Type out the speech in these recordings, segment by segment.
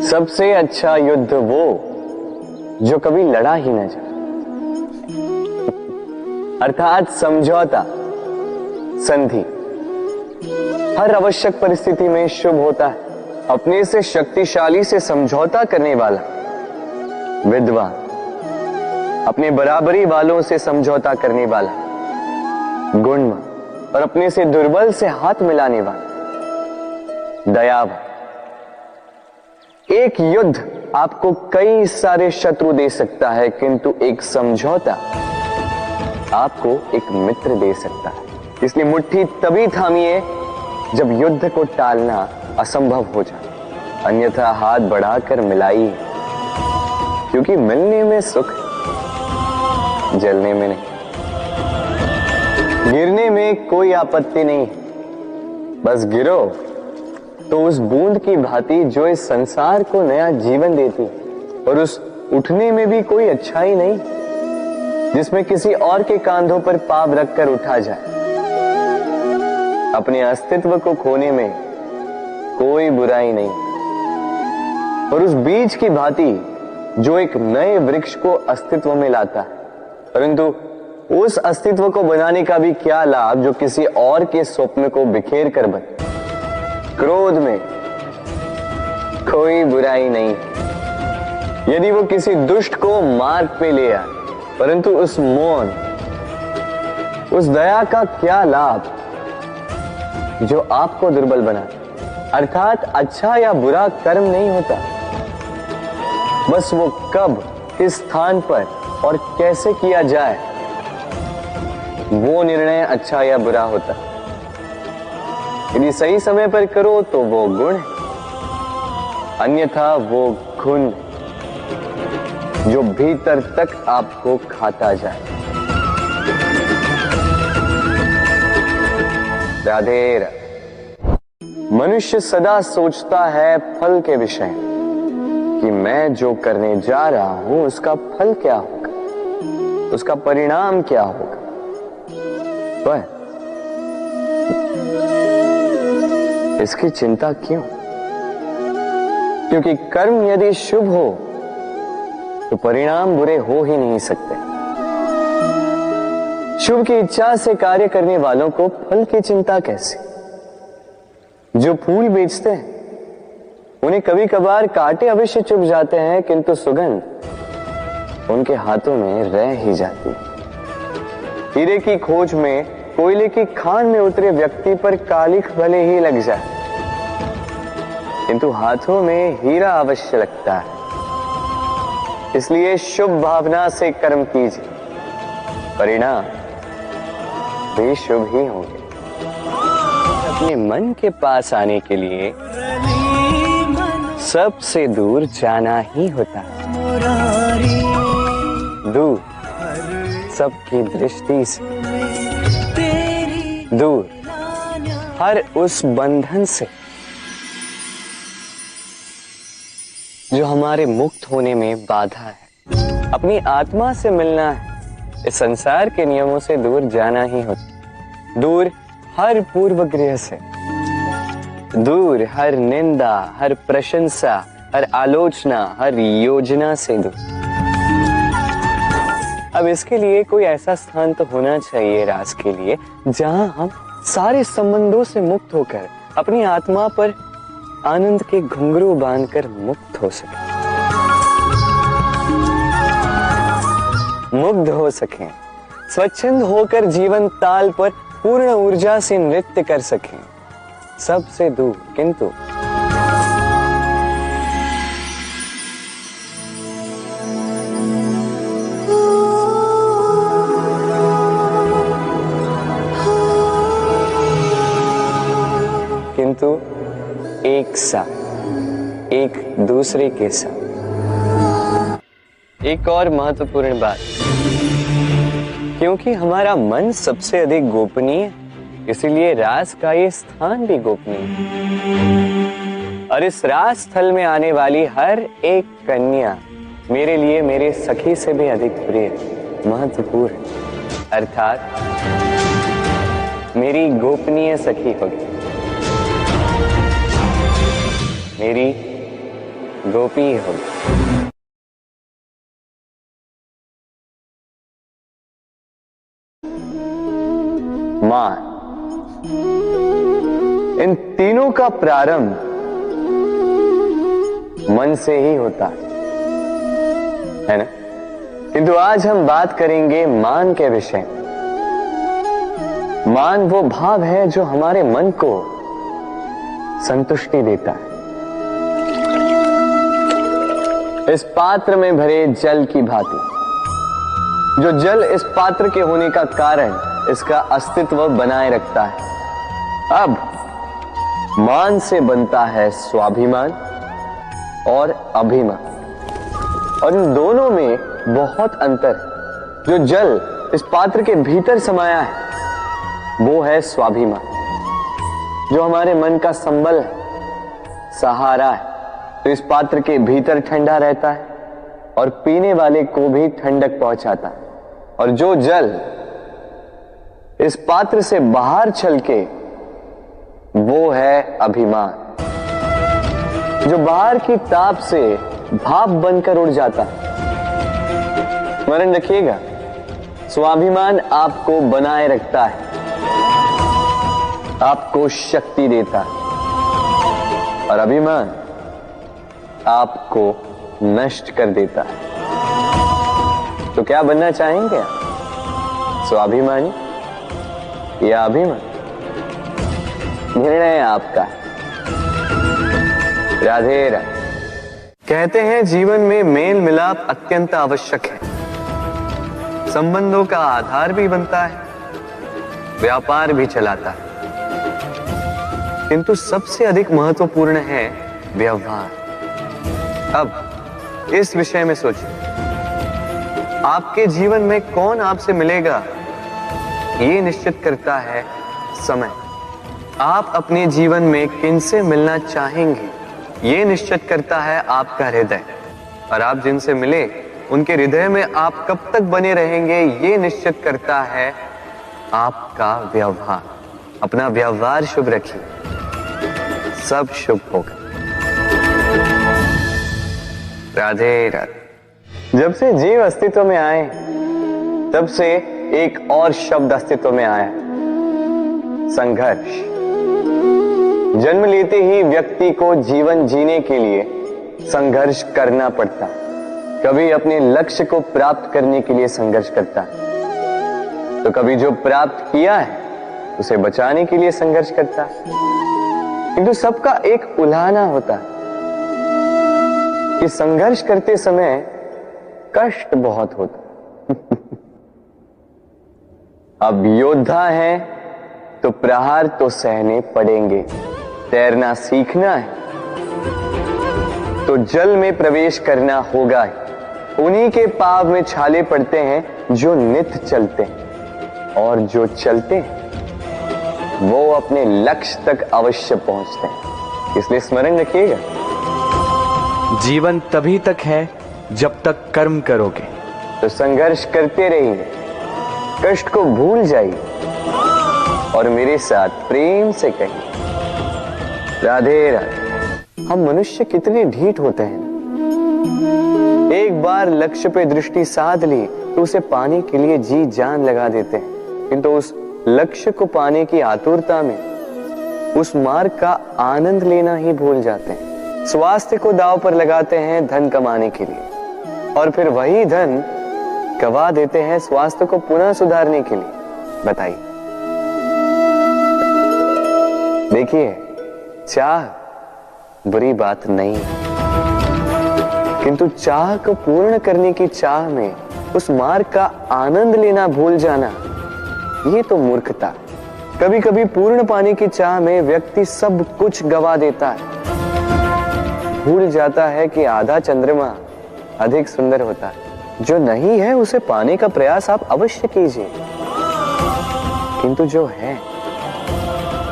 सबसे अच्छा युद्ध वो जो कभी लड़ा ही न जाए, अर्थात समझौता, संधि। हर आवश्यक परिस्थिति में शुभ होता है अपने से शक्तिशाली से समझौता करने वाला विद्वान, अपने बराबरी वालों से समझौता करने वाला गुणवान, और अपने से दुर्बल से हाथ मिलाने वाला दयावान। एक युद्ध आपको कई सारे शत्रु दे सकता है, किंतु एक समझौता आपको एक मित्र दे सकता है। इसलिए मुट्ठी तभी थामिए जब युद्ध को टालना असंभव हो जाए, अन्यथा हाथ बढ़ाकर मिलाइए, क्योंकि मिलने में सुख है, जलने में नहीं। गिरने में कोई आपत्ति नहीं, बस गिरो तो उस बूंद की भांति जो इस संसार को नया जीवन देती, और उस उठने में भी कोई अच्छाई नहीं जिसमें किसी और के कांधों पर पाप रखकर उठा जाए। अपने अस्तित्व को खोने में कोई बुराई नहीं, और उस बीज की भांति जो एक नए वृक्ष को अस्तित्व में लाता है, परंतु उस अस्तित्व को बनाने का भी क्या लाभ जो किसी और के स्वप्न को बिखेर कर बने। क्रोध में कोई बुराई नहीं, यदि वो किसी दुष्ट को मार्ग पे ले आए, परंतु उस मौन, उस दया का क्या लाभ जो आपको दुर्बल बना। अर्थात अच्छा या बुरा कर्म नहीं होता, बस वो कब, किस स्थान पर और कैसे किया जाए, वो निर्णय अच्छा या बुरा होता। यदि सही समय पर करो तो वो गुण है, अन्यथा वो घुन जो भीतर तक आपको खाता जाए। राधे राधे। मनुष्य सदा सोचता है फल के विषय कि मैं जो करने जा रहा हूं उसका फल क्या होगा, उसका परिणाम क्या होगा। पर इसकी चिंता क्यों? क्योंकि कर्म यदि शुभ हो तो परिणाम बुरे हो ही नहीं सकते। शुभ की इच्छा से कार्य करने वालों को फल की चिंता कैसे? जो फूल बेचते हैं उन्हें कभी कभार कांटे अवश्य चुभ जाते हैं, किंतु सुगंध उनके हाथों में रह ही जाती है। हीरे की खोज में कोयले की खान में उतरे व्यक्ति पर कालिख भले ही लग जाए, किंतु हाथों में हीरा अवश्य लगता है। इसलिए शुभ भावना से कर्म कीजिए, परिणाम भी शुभ ही होंगे। अपने मन के पास आने के लिए सबसे दूर जाना ही होता है। दूर सबकी दृष्टि से, दूर हर उस बंधन से जो हमारे मुक्त होने में बाधा है। अपनी आत्मा से मिलना है, इस संसार के नियमों से दूर जाना ही होता। दूर हर पूर्वग्रह से, दूर हर निंदा, हर प्रशंसा, हर आलोचना, हर योजना से दूर। अब इसके लिए कोई ऐसा स्थान तो होना चाहिए रास के लिए जहां हम सारे संबंधों से मुक्त होकर अपनी आत्मा पर आनंद के घुंघरू बांधकर मुक्त हो सके, मुग्ध हो सकें, स्वच्छंद होकर जीवन ताल पर पूर्ण ऊर्जा से नृत्य कर सकें, सबसे दूर। किंतु एक साथ, एक दूसरे के साथ। एक और महत्वपूर्ण बात, क्योंकि हमारा मन सबसे अधिक गोपनीय, इसीलिए रास का ये स्थान भी गोपनीय। और इस रास स्थल में आने वाली हर एक कन्या मेरे लिए मेरे सखी से भी अधिक प्रिय, महत्वपूर्ण, अर्थात मेरी गोपनीय सखी होगी, मेरी गोपी होगी। मान, इन तीनों का प्रारंभ मन से ही होता है ना। किंतु आज हम बात करेंगे मान के विषय। मान वो भाव है जो हमारे मन को संतुष्टि देता है। इस पात्र में भरे जल की भांति, जो जल इस पात्र के होने का कारण इसका अस्तित्व बनाए रखता है। अब मान से बनता है स्वाभिमान और अभिमान, और इन दोनों में बहुत अंतर है। जो जल इस पात्र के भीतर समाया है वो है स्वाभिमान, जो हमारे मन का संबल है, सहारा है। तो इस पात्र के भीतर ठंडा रहता है और पीने वाले को भी ठंडक पहुंचाता है। और जो जल इस पात्र से बाहर छलके वो है अभिमान, जो बाहर की ताप से भाप बनकर उड़ जाता है। स्मरण रखिएगा, स्वाभिमान आपको बनाए रखता है, आपको शक्ति देता है, और अभिमान आपको नष्ट कर देता है। तो क्या बनना चाहेंगे आप, स्वाभिमानी या अभिमान? निर्णय आपका। राधे राधे। कहते हैं जीवन में मेल मिलाप अत्यंत आवश्यक है, संबंधों का आधार भी बनता है, व्यापार भी चलाता है, किंतु सबसे अधिक महत्वपूर्ण है व्यवहार। अब इस विषय में सोचिए, आपके जीवन में कौन आपसे मिलेगा ये निश्चित करता है समय। आप अपने जीवन में किनसे मिलना चाहेंगे ये निश्चित करता है आपका हृदय, और आप जिनसे मिले उनके हृदय में आप कब तक बने रहेंगे ये निश्चित करता है आपका व्यवहार। अपना व्यवहार शुभ रखिए, सब शुभ होगा। राधे राधे। जब से जीव अस्तित्व में आए तब से एक और शब्द अस्तित्व में आया, संघर्ष। जन्म लेते ही व्यक्ति को जीवन जीने के लिए संघर्ष करना पड़ता है। कभी अपने लक्ष्य को प्राप्त करने के लिए संघर्ष करता है, तो कभी जो प्राप्त किया है उसे बचाने के लिए संघर्ष करता है। किंतु सबका एक उल्हाना होता है कि संघर्ष करते समय कष्ट बहुत होता है। अब योद्धा है तो प्रहार तो सहने पड़ेंगे। तैरना सीखना है तो जल में प्रवेश करना होगा। उन्हीं के पाव में छाले पड़ते हैं जो नित चलते हैं, और जो चलते हैं वो अपने लक्ष्य तक अवश्य पहुंचते हैं। इसलिए स्मरण रखिएगा, जीवन तभी तक है जब तक कर्म करोगे। तो संघर्ष करते रहिए, कष्ट को भूल जाइए और मेरे साथ प्रेम से कहिए राधे राधे। हम मनुष्य कितने ढीठ होते हैं। एक बार लक्ष्य पे दृष्टि साध ली तो उसे पाने के लिए जी जान लगा देते हैं, किंतु उस लक्ष्य को पाने की आतुरता में उस मार्ग का आनंद लेना ही भूल जाते हैं। स्वास्थ्य को दांव पर लगाते हैं धन कमाने के लिए, और फिर वही धन गवा देते हैं स्वास्थ्य को पुनः सुधारने के लिए। बताइए। देखिए, चाह बुरी बात नहीं है, किंतु चाह को पूर्ण करने की चाह में उस मार्ग का आनंद लेना भूल जाना, ये तो मूर्खता। कभी कभी पूर्ण पाने की चाह में व्यक्ति सब कुछ गवा देता है, भूल जाता है कि आधा चंद्रमा अधिक सुंदर होता है। जो नहीं है उसे पाने का प्रयास आप अवश्य कीजिए, किंतु जो है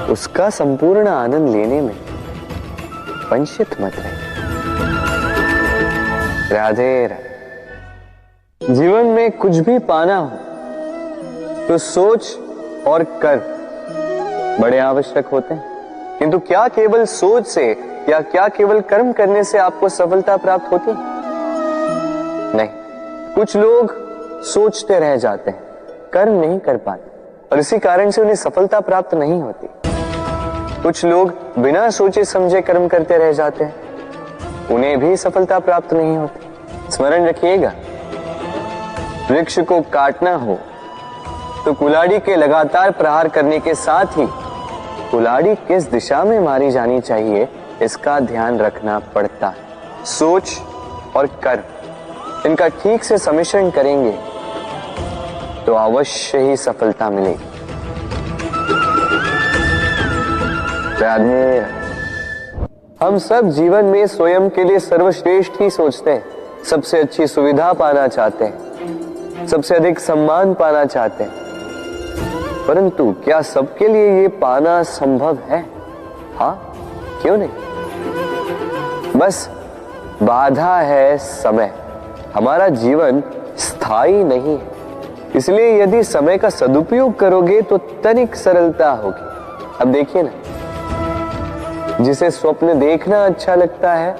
उसका संपूर्ण आनंद लेने में वंचित मत रहिए। राधे राधे। जीवन में कुछ भी पाना हो तो सोच और कर्म बड़े आवश्यक होते हैं, किंतु क्या केवल सोच से या क्या केवल कर्म करने से आपको सफलता प्राप्त होती? नहीं, कुछ लोग सोचते रह जाते हैं, कर्म नहीं कर पाते और इसी कारण से उन्हें सफलता प्राप्त नहीं होती। कुछ लोग बिना सोचे समझे कर्म करते रह जाते हैं, उन्हें भी सफलता प्राप्त नहीं होती। स्मरण रखिएगा, वृक्ष को काटना हो तो कुल्हाड़ी के लगातार प्रहार करने के साथ ही कुल्हाड़ी किस दिशा में मारी जानी चाहिए इसका ध्यान रखना पड़ता है। सोच और कर्म इनका ठीक से सम्मिश्रण करेंगे तो अवश्य ही सफलता मिलेगी। राधे। हम सब जीवन में स्वयं के लिए सर्वश्रेष्ठ ही सोचते हैं, सबसे अच्छी सुविधा पाना चाहते हैं, सबसे अधिक सम्मान पाना चाहते हैं, परंतु क्या सबके लिए ये पाना संभव है? हाँ, क्यों नहीं? बस बाधा है समय। हमारा जीवन स्थायी नहीं है, इसलिए यदि समय का सदुपयोग करोगे तो तनिक सरलता होगी। अब देखिए ना, जिसे स्वप्न देखना अच्छा लगता है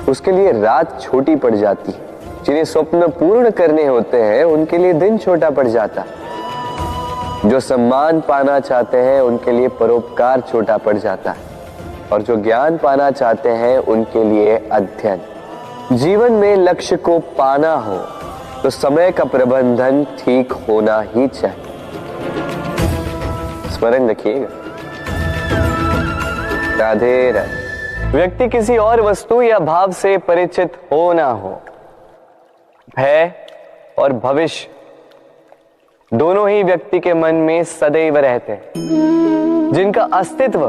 उसके लिए रात छोटी पड़ जाती है, जिन्हें स्वप्न पूर्ण करने होते हैं उनके लिए दिन छोटा पड़ जाता है, जो सम्मान पाना चाहते हैं उनके लिए परोपकार छोटा पड़ जाता है और जो ज्ञान पाना चाहते हैं उनके लिए अध्ययन। जीवन में लक्ष्य को पाना हो तो समय का प्रबंधन ठीक होना ही चाहिए। स्मरण रखिएगा। राधे राधे। व्यक्ति किसी और वस्तु या भाव से परिचित हो ना हो, भय और भविष्य दोनों ही व्यक्ति के मन में सदैव रहते हैं। जिनका अस्तित्व